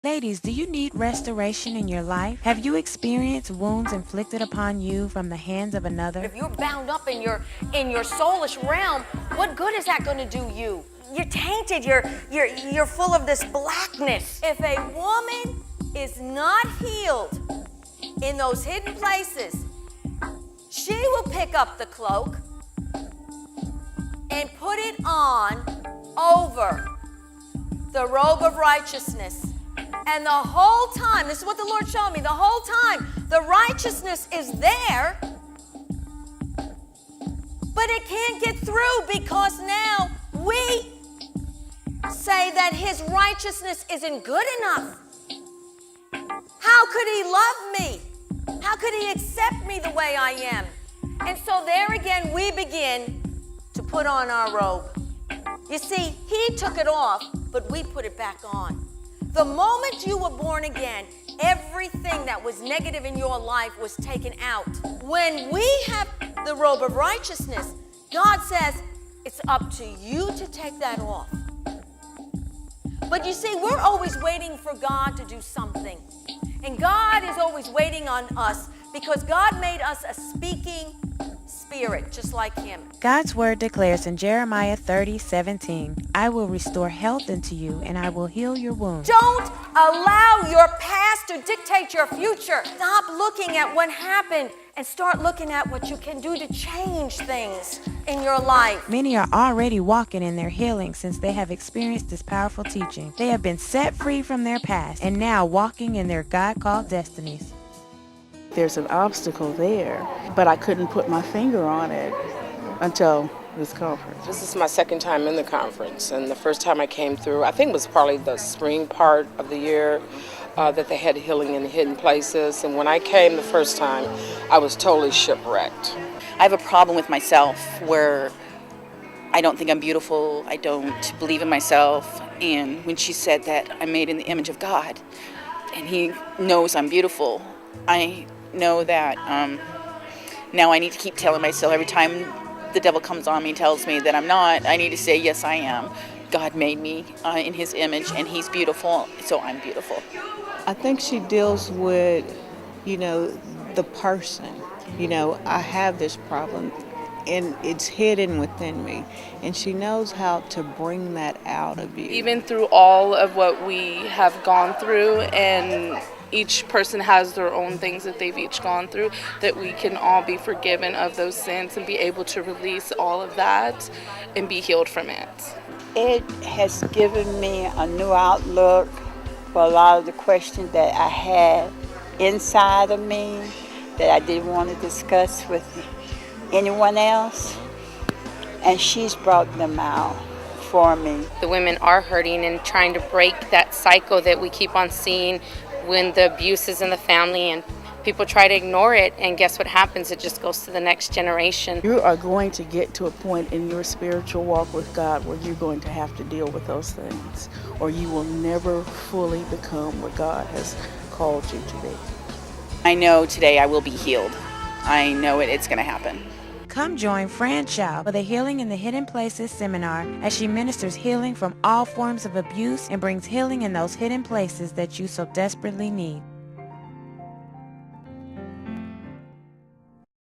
Ladies, do you need restoration in your life? Have you experienced wounds inflicted upon you from the hands of another? If you're bound up in your soulish realm, what good is that going to do you? You're tainted. You're full of this blackness. If a woman is not healed in those hidden places, she will pick up the cloak and put it on over the robe of righteousness. And the whole time, this is what the Lord showed me, the whole time, the righteousness is there, but it can't get through because now we say that his righteousness isn't good enough. How could he love me? How could he accept me the way I am? And so there again, we begin to put on our robe. You see, he took it off, but we put it back on. The moment you were born again, everything that was negative in your life was taken out. When we have the robe of righteousness, God says, it's up to you to take that off. But you see, we're always waiting for God to do something. And God is always waiting on us because God made us a speaking spirit, just like him. God's word declares in Jeremiah 30:17, I will restore health unto you, and I will heal your wounds. Don't allow your past to dictate your future. Stop looking at what happened and start looking at what you can do to change things in your life. Many are already walking in their healing since they have experienced this powerful teaching. They have been set free from their past and now walking in their God-called destinies. There's an obstacle there, but I couldn't put my finger on it until this conference. This is my second time in the conference, and the first time I came through, I think it was probably the spring part of the year that they had healing in hidden places. And when I came the first time, I was totally shipwrecked. I have a problem with myself where I don't think I'm beautiful, I don't believe in myself, and when she said that I'm made in the image of God, and he knows I'm beautiful, I know that now I need to keep telling myself every time the devil comes on me and tells me that I'm not, I need to say, yes, I am. God made me in his image, and he's beautiful, so I'm beautiful. I think she deals with, the person. I have this problem, and it's hidden within me, and she knows how to bring that out of you. Even through all of what we have gone through, and each person has their own things that they've each gone through, that we can all be forgiven of those sins and be able to release all of that and be healed from it. It has given me a new outlook for a lot of the questions that I had inside of me that I didn't want to discuss with anyone else, and she's brought them out for me. The women are hurting and trying to break that cycle that we keep on seeing when the abuse is in the family and people try to ignore it, and guess what happens? It just goes to the next generation. You are going to get to a point in your spiritual walk with God where you're going to have to deal with those things, or you will never fully become what God has called you to be. I know today I will be healed. I know it's going to happen. Come join Fran Schaub for the Healing in the Hidden Places seminar as she ministers healing from all forms of abuse and brings healing in those hidden places that you so desperately need.